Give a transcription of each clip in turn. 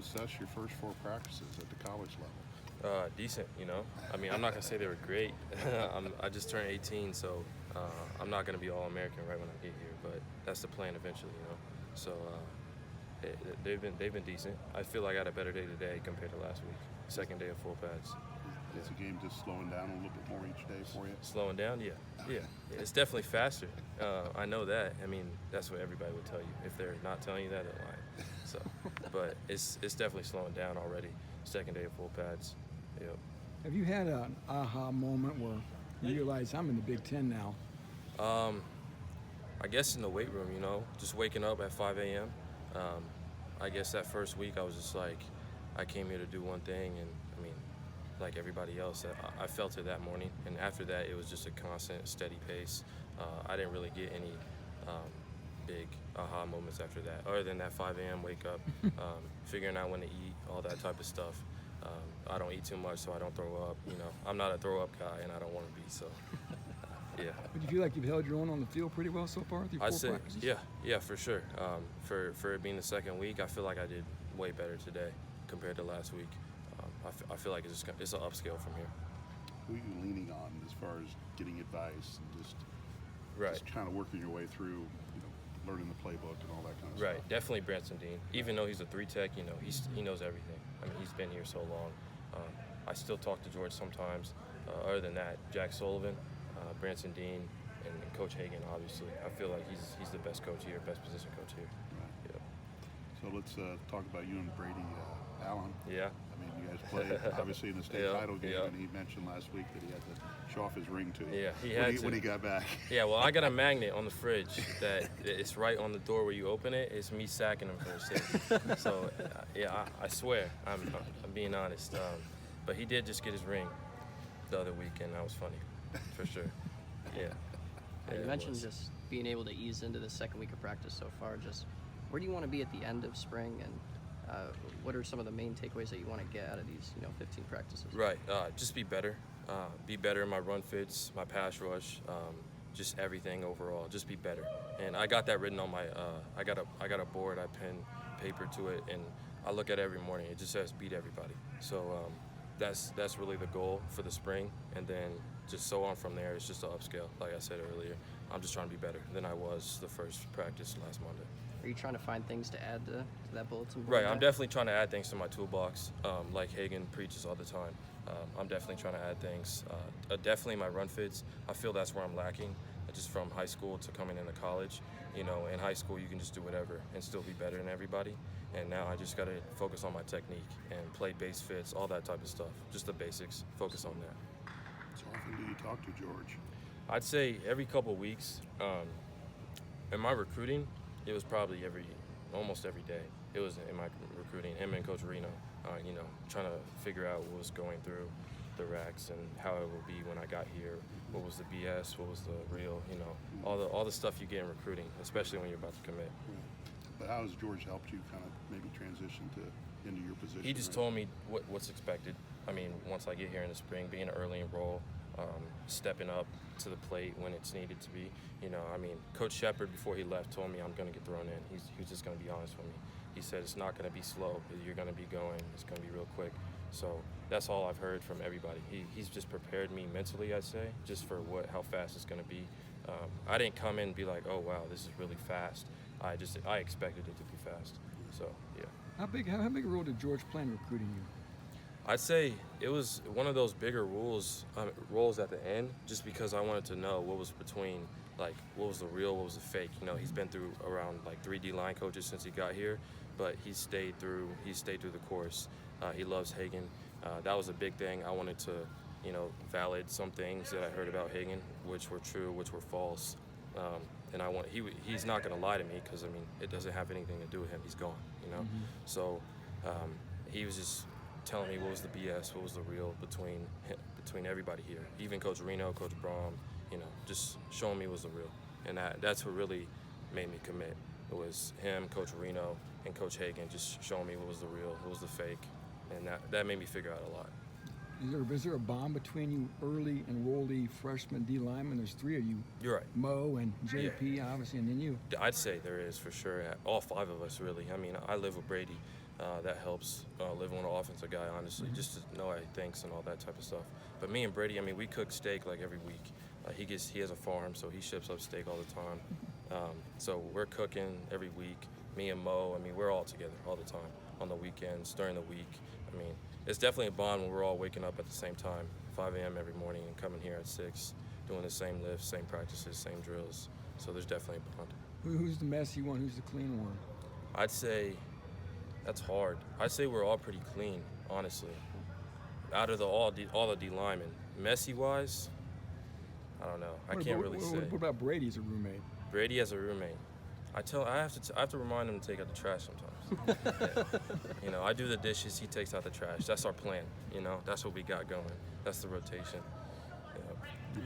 Assess your first 4 practices at the college level. Decent, you know. I mean, I'm not gonna say they were great. I just turned 18, so I'm not gonna be All-American right when I get here. But that's the plan eventually, you know. So they've been decent. I feel like I had a better day today compared to last week. Second day of full pads. Is the game just slowing down a little bit more each day for you? Slowing down, yeah. It's definitely faster. I know that. I mean, that's what everybody would tell you. If they're not telling you that, they're lying. So, but it's definitely slowing down already. Second day of full pads. Yep. Have you had an aha moment where you realize I'm in the Big Ten now? I guess in the weight room, you know, just waking up at 5 a.m. I guess that first week I was just like, I came here to do one thing, and I mean, like everybody else, I felt it that morning. And after that, it was just a constant, steady pace. I didn't really get any big aha moments after that, other than that 5 a.m. wake up, figuring out when to eat, all that type of stuff. I don't eat too much, so I don't throw up. You know, I'm not a throw-up guy, and I don't want to be. So, yeah. But you feel like you've held your own on the field pretty well so far through 4 practices? Yeah, for sure. For it being the second week, I feel like I did way better today compared to last week. I feel like it's an upscale from here. Who are you leaning on as far as getting advice and just kind of working your way through, you know, learning the playbook and all that kind of stuff? Right, definitely Branson Dean. Even though he's a 3-tech, you know, he knows everything. I mean, he's been here so long. I still talk to George sometimes. Other than that, Jack Sullivan, Branson Dean, and Coach Hagan, obviously. I feel like he's the best coach here, best position coach here. Right. Yep. So let's talk about you and Brady Allen. Yeah. I mean, you guys played obviously in the state title game, and he mentioned last week that he had to show off his ring to you. Yeah, he had when he got back. Yeah, well, I got a magnet on the fridge that it's right on the door where you open it. It's me sacking him for a safety. So, yeah, I swear, I'm being honest. But he did just get his ring the other week, and that was funny, for sure. Yeah. You mentioned just being able to ease into the second week of practice so far. Just where do you want to be at the end of spring, and what are some of the main takeaways that you want to get out of these, 15 practices? Right. Just be better. Be better in my run fits, my pass rush, just everything overall. Just be better. And I got that written on my. I got a board. I pen paper to it, and I look at it every morning. It just says beat everybody. So that's really the goal for the spring, and then just so on from there. It's just an upscale. Like I said earlier, I'm just trying to be better than I was the first practice last Monday. Are you trying to find things to add to that bulletin board? Right, I'm definitely trying to add things to my toolbox, like Hagan preaches all the time. I'm definitely trying to add things. Definitely my run fits. I feel that's where I'm lacking, just from high school to coming into college. You know, in high school you can just do whatever and still be better than everybody. And now I just got to focus on my technique and play base fits, all that type of stuff. Just the basics. Focus on that. So often do you talk to George? I'd say every couple weeks. In my recruiting, it was probably almost every day. It was in my recruiting, him and Coach Reno, trying to figure out what was going through the racks and how it will be when I got here. What was the BS? What was the real? All the stuff you get in recruiting, especially when you're about to commit. But how has George helped you kind of maybe transition into your position? He just told me what's expected. I mean, once I get here in the spring, being an early enroll, stepping up to the plate when it's needed to be. I mean, Coach Shepard, before he left, told me I'm going to get thrown in. He was just going to be honest with me. He said it's not going to be slow. You're going to be going. It's going to be real quick. So that's all I've heard from everybody. He's just prepared me mentally, I'd say, just for how fast it's going to be. I didn't come in and be like, oh, wow, this is really fast. I expected it to be fast. So, yeah. How big a role did George play in recruiting you? I'd say it was one of those bigger roles at the end, just because I wanted to know what was between, like, what was the real, what was the fake. He's been through around like 3 D-line coaches since he got here, but he stayed through the course. He loves Hagan. That was a big thing. I wanted to, validate some things that I heard about Hagan, which were true, which were false. And he's not going to lie to me, because, I mean, it doesn't have anything to do with him. He's gone, Mm-hmm. So he was just telling me what was the BS, what was the real between everybody here. Even Coach Reno, Coach Prom, just showing me what was the real. And that's what really made me commit. It was him, Coach Reno, and Coach Hagan just showing me what was the real, what was the fake. And that made me figure out a lot. Is there a bond between you early enrollee freshman D linemen? There's 3 of you. You're right. Mo and JP, obviously, and then you. I'd say there is, for sure. All 5 of us, really. I mean, I live with Brady. That helps living with an offensive guy, honestly, just to know how he thinks and all that type of stuff. But me and Brady, I mean, we cook steak like every week. He has a farm, so he ships up steak all the time. So we're cooking every week. Me and Mo, I mean, we're all together all the time on the weekends, during the week. I mean, it's definitely a bond when we're all waking up at the same time, 5 a.m. every morning, and coming here at 6, doing the same lifts, same practices, same drills. So there's definitely a bond. Who's the messy one? Who's the clean one? I'd say that's hard. I'd say we're all pretty clean, honestly. Out of all the D linemen, messy-wise, I don't know. I can't really say. What about Brady as a roommate? Brady as a roommate. I have to remind him to take out the trash sometimes. Yeah. You know, I do the dishes, he takes out the trash. That's our plan. You know, that's what we got going. That's the rotation. Yeah.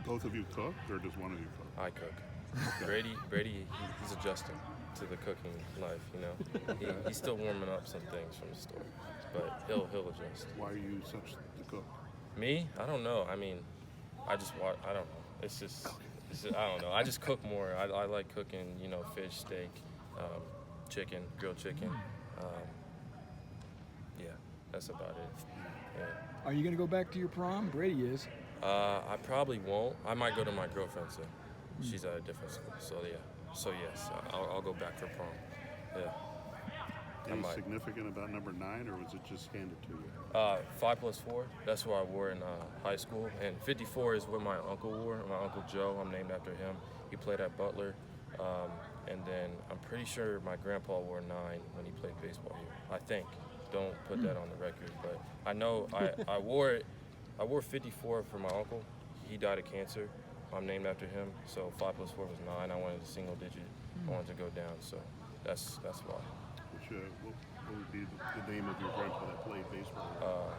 Both of you cook, or does one of you cook? I cook. Brady, he's adjusting to the cooking life. You know, he's still warming up some things from the store, but he'll adjust. Why are you such the cook? Me? I don't know. I mean, I just watch. I don't know. It's just I don't know. I just cook more. I like cooking. You know, fish, steak, chicken, grilled chicken. Yeah, that's about it. Yeah. Are you going to go back to your prom? Brady is. I probably won't. I might go to my girlfriend's. She's at a different school. So yeah. So yes, I'll go back for prom. Yeah. Anything significant about number 9, or was it just handed to you? 5+4. That's what I wore in high school, and 54 is what my uncle wore. My uncle Joe. I'm named after him. He played at Butler, and then I'm pretty sure my grandpa wore 9 when he played baseball here. I think. Don't put that on the record, but I know I wore it. I wore 54 for my uncle. He died of cancer. I'm named after him. So 5+4 was 9. I wanted a single digit. I wanted to go down. So that's why. What would be the name of your grandpa that played baseball?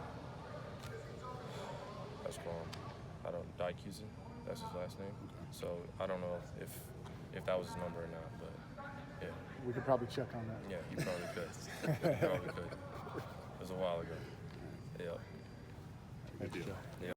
That's wrong. I don't. Dykusen. That's his last name. Okay. So I don't know if that was his number or not, but yeah. We could probably check on that. Yeah, you probably could. You probably could. It was a while ago. Yeah. Good deal. Yeah.